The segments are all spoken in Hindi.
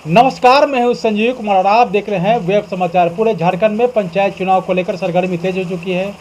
नमस्कार, मैं हूं संजीव कुमार और आप देख रहे हैं वेब समाचार। पूरे झारखंड में पंचायत चुनाव को लेकर सरगर्मी तेज हो चुकी है।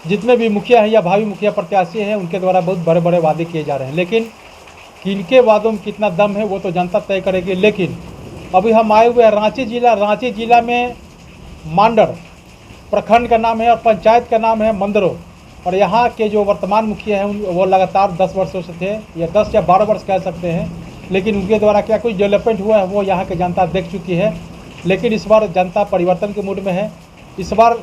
जितने भी मुखिया हैं या भावी मुखिया प्रत्याशी हैं, उनके द्वारा बहुत बड़े बड़े वादे किए जा रहे हैं, लेकिन किनके वादों में कितना दम है वो तो जनता तय करेगी। लेकिन अभी हम आए हुए हैं रांची जिला में मांडर प्रखंड का नाम है और पंचायत का नाम है मंदरो। और यहाँ के जो वर्तमान मुखिया हैं वो लगातार 10 वर्षों से थे, या 10 या 12 वर्ष कह सकते हैं, लेकिन उनके द्वारा क्या कुछ डेवलपमेंट हुआ है वो यहाँ की जनता देख चुकी है। लेकिन इस बार जनता परिवर्तन के मूड में है। इस बार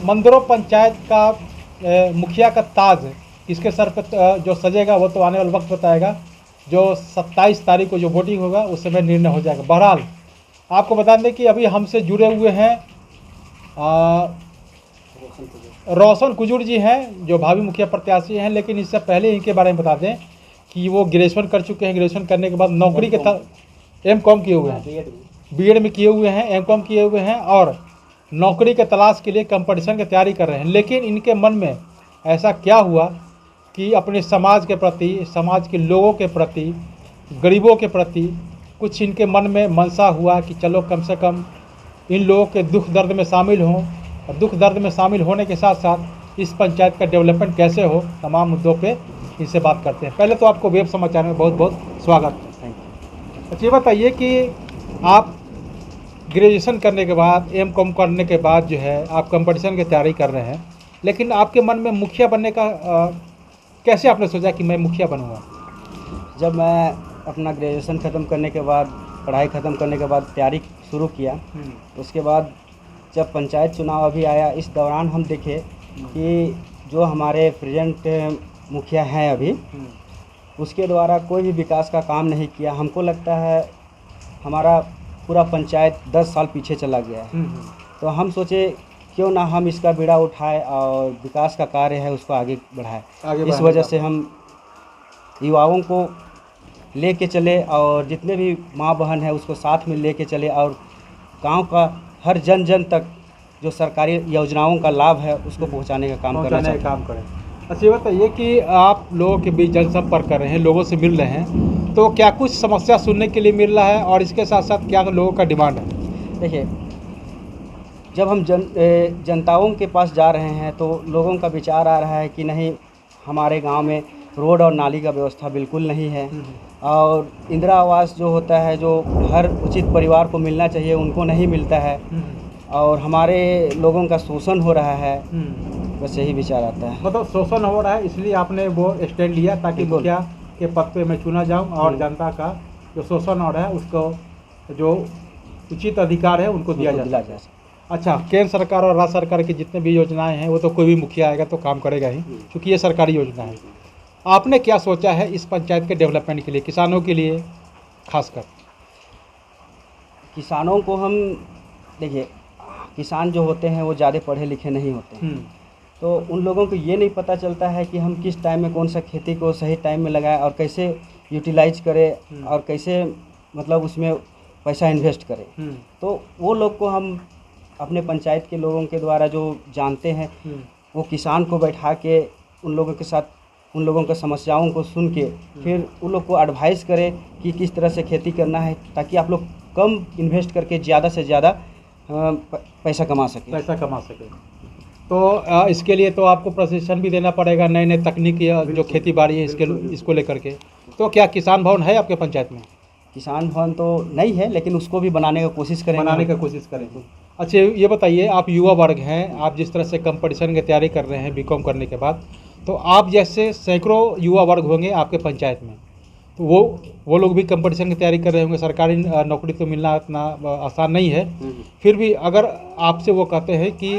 मंदरो पंचायत का मुखिया का ताज किसके सर पर जो सजेगा वो तो आने वाला वक्त बताएगा। जो 27 तारीख को जो वोटिंग होगा उस समय निर्णय हो जाएगा। बहरहाल आपको बता दें कि अभी हमसे जुड़े हुए हैं रोशन कुजूर जी हैं, जो भावी मुखिया प्रत्याशी हैं। लेकिन इससे पहले इनके बारे में बता दें कि वो ग्रेजुएशन कर चुके हैं। ग्रेजुएशन करने के बाद नौकरी के M.Com किए हुए हैं, B.Ed में किए हुए हैं, M.Com किए हुए हैं और नौकरी के तलाश के लिए कंपटीशन की तैयारी कर रहे हैं। लेकिन इनके मन में ऐसा क्या हुआ कि अपने समाज के प्रति, समाज के लोगों के प्रति, गरीबों के प्रति कुछ इनके मन में मनसा हुआ कि चलो कम से कम इन लोगों के दुख दर्द में शामिल हों, और दुख दर्द में शामिल होने के साथ साथ इस पंचायत का डेवलपमेंट कैसे हो, तमाम मुद्दों पे इनसे बात करते हैं। पहले तो आपको वेब समाचार में बहुत बहुत स्वागत है। Thank you. अच्छा, ये बताइए कि आप ग्रेजुएशन करने के बाद, M.Com करने के बाद जो है आप कंपटीशन की तैयारी कर रहे हैं, लेकिन आपके मन में मुखिया बनने का कैसे आपने सोचा कि मैं मुखिया बनूँगा? जब मैं अपना ग्रेजुएशन ख़त्म करने के बाद, पढ़ाई ख़त्म करने के बाद तैयारी शुरू किया, उसके बाद जब पंचायत चुनाव अभी आया, इस दौरान हम देखे कि जो हमारे प्रेजेंट मुखिया हैं अभी, उसके द्वारा कोई भी विकास का काम नहीं किया। हमको लगता है हमारा पूरा पंचायत 10 साल पीछे चला गया है। तो हम सोचे क्यों ना हम इसका बीड़ा उठाए और विकास का कार्य है उसको आगे बढ़ाए। इस वजह से हम युवाओं को लेके चले और जितने भी माँ बहन है उसको साथ में लेके चले और गांव का हर जन जन तक जो सरकारी योजनाओं का लाभ है उसको पहुंचाने का काम करें। अच्छा, ये बताइए कि आप लोगों के बीच जनसंपर्क कर रहे हैं, लोगों से मिल रहे हैं, तो क्या कुछ समस्या सुनने के लिए मिल रहा है और इसके साथ साथ क्या लोगों का डिमांड है? देखिए, जब हम जनताओं के पास जा रहे हैं तो लोगों का विचार आ रहा है कि नहीं, हमारे गांव में रोड और नाली का व्यवस्था बिल्कुल नहीं है, और इंदिरा आवास जो होता है, जो हर उचित परिवार को मिलना चाहिए, उनको नहीं मिलता है, और हमारे लोगों का शोषण हो रहा है। बस यही विचार आता है। मतलब शोषण हो रहा है, इसलिए आपने वो स्टैंड लिया ताकि मुखिया के पद पे मैं चुना जाऊं और जनता का जो शोषण हो रहा है उसको जो उचित अधिकार है उनको दिया जाए। अच्छा, केंद्र सरकार और राज्य सरकार की जितने भी योजनाएं हैं वो तो कोई भी मुखिया आएगा तो काम करेगा ही, क्योंकि ये सरकारी योजना है। आपने क्या सोचा है इस पंचायत के डेवलपमेंट के लिए, किसानों के लिए खासकर? किसानों को हम देखिए, किसान जो होते हैं वो ज़्यादा पढ़े लिखे नहीं होते हैं, तो उन लोगों को ये नहीं पता चलता है कि हम किस टाइम में कौन सा खेती को सही टाइम में लगाएं और कैसे यूटिलाइज करें और कैसे मतलब उसमें पैसा इन्वेस्ट करें। तो वो लोग को हम अपने पंचायत के लोगों के द्वारा जो जानते हैं, वो किसान को बैठा के उन लोगों के साथ उन लोगों के समस्याओं को सुन के फिर उन लोग को एडवाइस करें कि किस तरह से खेती करना है, ताकि आप लोग कम इन्वेस्ट करके ज़्यादा से ज़्यादा पैसा कमा सके। तो इसके लिए तो आपको प्रशिक्षण भी देना पड़ेगा, नए नए तकनीक जो खेती बाड़ी है इसको लेकर के। तो क्या किसान भवन है आपके पंचायत में? किसान भवन तो नहीं है, लेकिन उसको भी बनाने का कोशिश करेंगे। अच्छा, ये बताइए, आप युवा वर्ग हैं, आप जिस तरह से कंपटीशन की तैयारी कर रहे हैं B.Com करने के बाद, तो आप जैसे सैकड़ों युवा वर्ग होंगे आपके पंचायत में, तो वो लोग भी कंपटीशन की तैयारी कर रहे होंगे। सरकारी नौकरी तो मिलना इतना आसान नहीं है। फिर भी अगर आपसे वो कहते हैं कि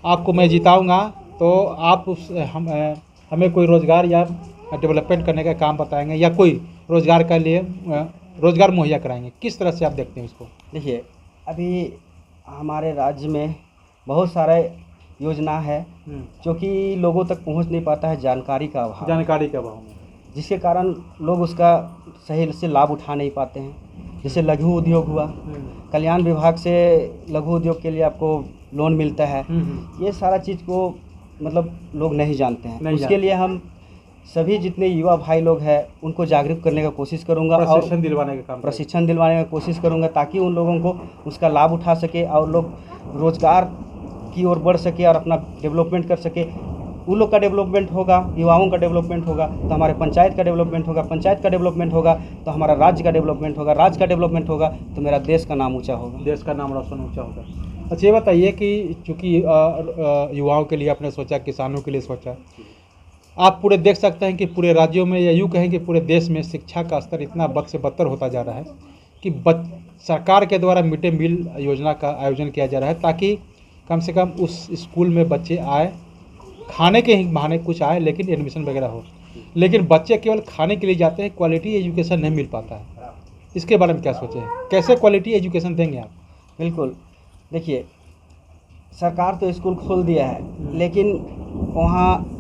आपको मैं जिताऊंगा तो आप हमें कोई रोज़गार या डेवलपमेंट करने का काम बताएंगे या कोई रोज़गार के लिए रोज़गार मुहैया कराएंगे, किस तरह से आप देखते हैं इसको? देखिए, अभी हमारे राज्य में बहुत सारे योजना है जो कि लोगों तक पहुंच नहीं पाता है, जानकारी का अभाव में, जिसके कारण लोग उसका सही से लाभ उठा नहीं पाते हैं। जैसे लघु उद्योग हुआ, कल्याण विभाग से लघु उद्योग के लिए आपको लोन मिलता है, ये सारा चीज़ को मतलब लोग नहीं जानते हैं। उसके लिए हम सभी जितने युवा भाई लोग हैं उनको जागरूक करने का कोशिश करूंगा और प्रशिक्षण दिलवाने का काम प्रशिक्षण दिलवाने की कोशिश करूंगा, ताकि उन लोगों को उसका लाभ उठा सके और लोग रोजगार की ओर बढ़ सके और अपना डेवलपमेंट कर सके। उन लोग का डेवलपमेंट होगा, युवाओं का डेवलपमेंट होगा तो हमारे पंचायत का डेवलपमेंट होगा, पंचायत का डेवलपमेंट होगा तो हमारा राज्य का डेवलपमेंट होगा, राज्य का डेवलपमेंट होगा तो मेरा देश का नाम ऊँचा होगा, देश का नाम रोशन ऊंचा होगा। अच्छा ये बताइए कि चूँकि युवाओं के लिए आपने सोचा, किसानों के लिए सोचा, आप पूरे देख सकते हैं कि पूरे राज्यों में या यूँ कहें कि पूरे देश में शिक्षा का स्तर इतना बद से बदतर होता जा रहा है कि सरकार के द्वारा मिड डे मील योजना का आयोजन किया जा रहा है ताकि कम से कम उस स्कूल में बच्चे आए, खाने के ही बहाने कुछ आए लेकिन एडमिशन वगैरह हो, लेकिन बच्चे केवल खाने के लिए जाते हैं, क्वालिटी एजुकेशन नहीं मिल पाता है। इसके बारे में क्या सोचे हैं, कैसे क्वालिटी एजुकेशन देंगे आप? बिल्कुल, देखिए सरकार तो स्कूल खोल दिया है लेकिन वहाँ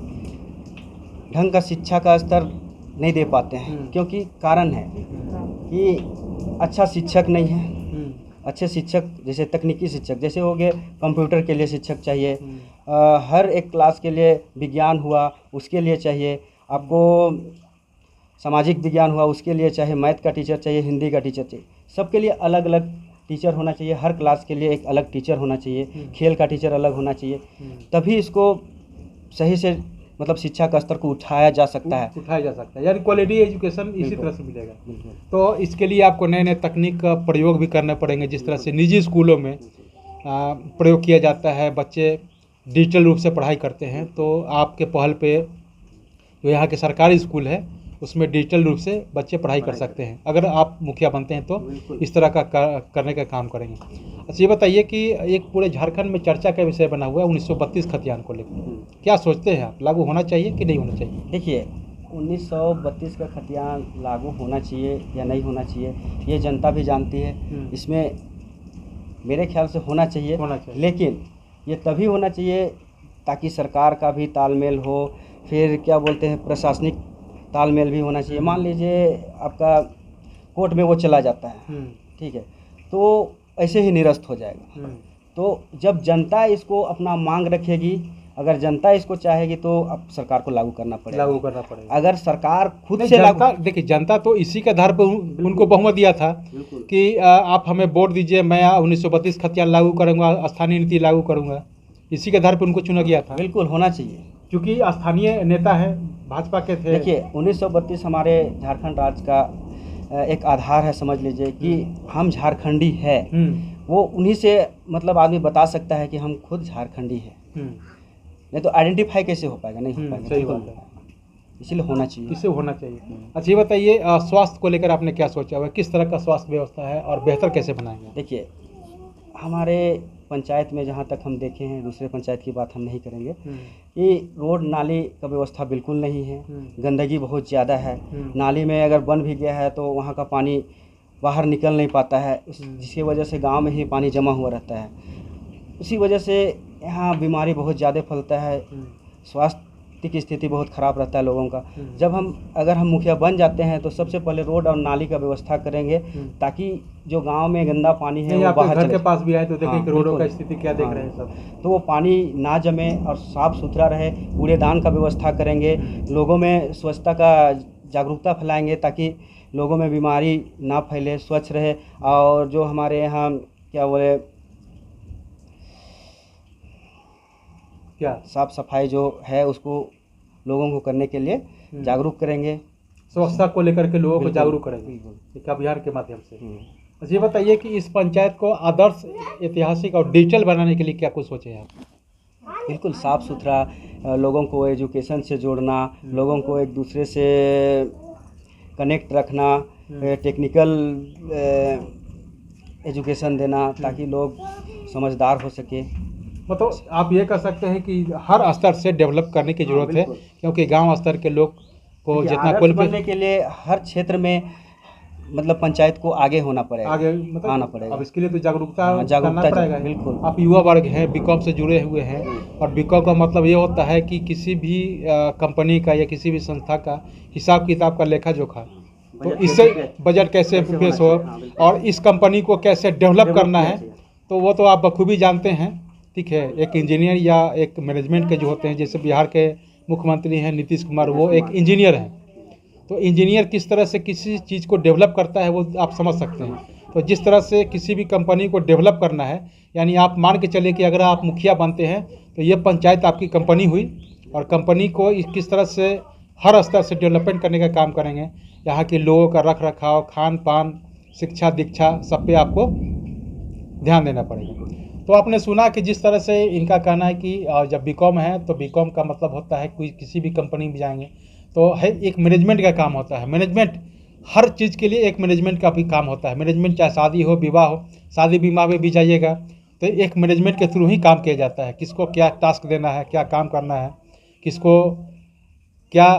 ढंग का शिक्षा का स्तर नहीं दे पाते हैं, क्योंकि कारण है कि अच्छा शिक्षक नहीं है। अच्छे शिक्षक जैसे तकनीकी शिक्षक जैसे हो गए, कंप्यूटर के लिए शिक्षक चाहिए, हर एक क्लास के लिए विज्ञान हुआ उसके लिए चाहिए, आपको सामाजिक विज्ञान हुआ उसके लिए चाहिए, मैथ का टीचर चाहिए, हिंदी का टीचर चाहिए, सबके लिए अलग अलग टीचर होना चाहिए, हर क्लास के लिए एक अलग टीचर होना चाहिए, खेल का टीचर अलग होना चाहिए, तभी इसको सही से मतलब शिक्षा का स्तर को उठाया जा सकता है, यानी क्वालिटी एजुकेशन इसी तरह से मिलेगा। तो इसके लिए आपको नए नए तकनीक का प्रयोग भी करने पड़ेंगे, जिस तरह से निजी स्कूलों में प्रयोग किया जाता है, बच्चे डिजिटल रूप से पढ़ाई करते हैं, तो आपके पहल पे जो यहाँ के सरकारी स्कूल है उसमें डिजिटल रूप से बच्चे पढ़ाई कर सकते हैं। अगर आप मुखिया बनते हैं तो इस तरह का करने का काम करेंगे। अच्छा ये बताइए कि एक पूरे झारखंड में चर्चा का विषय बना हुआ है 1932 खतियान को लेकर, क्या सोचते हैं आप, लागू होना चाहिए कि नहीं होना चाहिए? देखिए 1932 का खतियान लागू होना चाहिए या नहीं होना चाहिए ये जनता भी जानती है, इसमें मेरे ख्याल से होना चाहिए, लेकिन ये तभी होना चाहिए ताकि सरकार का भी तालमेल हो, फिर क्या बोलते हैं प्रशासनिक तालमेल भी होना चाहिए। मान लीजिए आपका कोर्ट में वो चला जाता है, ठीक है, तो ऐसे ही निरस्त हो जाएगा। तो जब जनता इसको अपना मांग रखेगी, अगर जनता इसको चाहेगी तो अब सरकार को लागू करना पड़ेगा। अगर सरकार खुद से देखिए जनता तो इसी के आधार पर उनको बहुमत दिया था कि आप हमें वोट दीजिए, मैं 1932 खतियान लागू करूंगा, स्थानीय नीति लागू करूंगा, इसी के आधार पर उनको चुना गया था। बिल्कुल होना चाहिए, क्योंकि स्थानीय नेता है, भाजपा के थे। देखिए 1932 हमारे झारखंड राज्य का एक आधार है, समझ लीजिए कि हम झारखंडी है, वो उन्हीं से मतलब आदमी बता सकता है कि हम खुद झारखंडी है, नहीं तो आइडेंटिफाई कैसे हो पाएगा, नहीं हो पाएगा। सही बात है, इसलिए होना चाहिए, इससे होना चाहिए। अच्छा ये बताइए स्वास्थ्य को लेकर आपने क्या सोचा हुआ, किस तरह का स्वास्थ्य व्यवस्था है और बेहतर कैसे बनाएंगे? देखिए हमारे पंचायत में जहाँ तक हम देखे हैं, दूसरे पंचायत की बात हम नहीं करेंगे, कि रोड नाली का व्यवस्था बिल्कुल नहीं है, गंदगी बहुत ज़्यादा है, नाली में अगर बन भी गया है तो वहाँ का पानी बाहर निकल नहीं पाता है, जिसकी वजह से गांव में ही पानी जमा हुआ रहता है, उसी वजह से यहाँ बीमारी बहुत ज़्यादा फैलता है, स्वास्थ्य की स्थिति बहुत ख़राब रहता है लोगों का। जब अगर हम मुखिया बन जाते हैं तो सबसे पहले रोड और नाली का व्यवस्था करेंगे, ताकि जो गांव में गंदा पानी है वो बाहर घर के पास भी आए तो देखें कि रोडों का स्थिति क्या देख रहे हैं सब, तो वो पानी ना जमे और साफ़ सुथरा रहे। कूड़ेदान का व्यवस्था करेंगे, लोगों में स्वच्छता का जागरूकता फैलाएंगे ताकि लोगों में बीमारी ना फैले, स्वच्छ रहे। और जो हमारे यहाँ क्या बोले साफ सफाई जो है उसको लोगों को करने के लिए जागरूक करेंगे, स्वच्छता को लेकर के लोगों को जागरूक करेंगे एक अभियान के माध्यम से। अच्छा ये बताइए कि इस पंचायत को आदर्श, ऐतिहासिक और डिजिटल बनाने के लिए क्या कुछ सोचे हैं आप? बिल्कुल साफ़ सुथरा, लोगों को एजुकेशन से जोड़ना, लोगों को एक दूसरे से कनेक्ट रखना, टेक्निकल एजुकेशन देना ताकि लोग समझदार हो सके। मतलब आप ये कह सकते हैं कि हर स्तर से डेवलप करने की जरूरत है, क्योंकि गांव स्तर के लोग को जितना बनने के लिए हर क्षेत्र में मतलब पंचायत को आगे होना पड़ेगा, आगे मतलब आना पड़ेगा। अब इसके लिए तो जागरूकता करना पड़ेगा। बिल्कुल, आप युवा वर्ग हैं, बीकॉम से जुड़े हुए हैं, और बीकॉम का मतलब ये होता है कि किसी भी कंपनी का या किसी भी संस्था का हिसाब किताब का लेखा जोखा, तो इससे बजट कैसे पेश हो और इस कंपनी को कैसे डेवलप करना है, तो वो तो आप बखूबी जानते हैं। ठीक है, एक इंजीनियर या एक मैनेजमेंट के जो होते हैं, जैसे बिहार के मुख्यमंत्री हैं नीतीश कुमार, वो एक इंजीनियर हैं। तो इंजीनियर किस तरह से किसी चीज़ को डेवलप करता है वो आप समझ सकते हैं। तो जिस तरह से किसी भी कंपनी को डेवलप करना है, यानी आप मान के चलिए कि अगर आप मुखिया बनते हैं तो ये पंचायत आपकी कंपनी हुई, और कंपनी को किस तरह से हर स्तर से डेवलपमेंट करने का काम करेंगे। यहाँ के लोगों का रख रखाव, खान पान, शिक्षा दीक्षा, सब पे आपको ध्यान देना पड़ेगा। तो आपने सुना कि जिस तरह से इनका कहना है कि जब बीकॉम है तो बीकॉम का मतलब होता है कोई किसी भी कंपनी में जाएंगे तो है एक मैनेजमेंट का काम होता है। मैनेजमेंट हर चीज़ के लिए एक मैनेजमेंट का भी काम होता है। मैनेजमेंट चाहे शादी हो, विवाह हो, शादी विवाह में भी जाइएगा तो एक मैनेजमेंट के थ्रू ही काम किया जाता है। किसको क्या टास्क देना है, क्या काम करना है, किसको क्या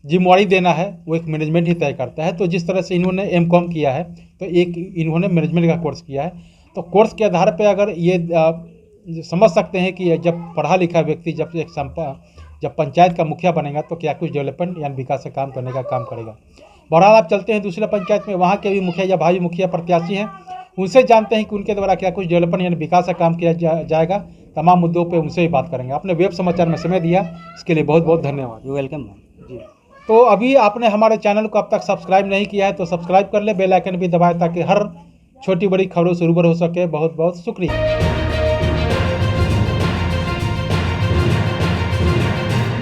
जिम्मेवारी देना है, वो एक मैनेजमेंट ही तय करता है। तो जिस तरह से इन्होंने एमकॉम किया है तो एक इन्होंने मैनेजमेंट का कोर्स किया है। तो कोर्स के आधार पर अगर ये समझ सकते हैं कि जब पढ़ा लिखा व्यक्ति जब पंचायत का मुखिया बनेगा तो क्या कुछ डेवलपमेंट यानी विकास से काम करने का काम करेगा। बहरहाल आप चलते हैं दूसरे पंचायत में, वहाँ के भी मुखिया या भावी मुखिया प्रत्याशी हैं, उनसे जानते हैं कि उनके द्वारा क्या कुछ डेवलपमेंट यानी विकास का काम किया जाएगा। तमाम मुद्दों पे उनसे ही बात करेंगे। आपने वेब समाचार में समय दिया, इसके लिए बहुत बहुत धन्यवाद। यू वेलकम जी। तो अभी आपने हमारे चैनल को अब तक सब्सक्राइब नहीं किया है तो सब्सक्राइब कर ले, बेल आइकन भी दबाएं ताकि हर छोटी बड़ी खबरों से रूबरू हो सके। बहुत बहुत शुक्रिया।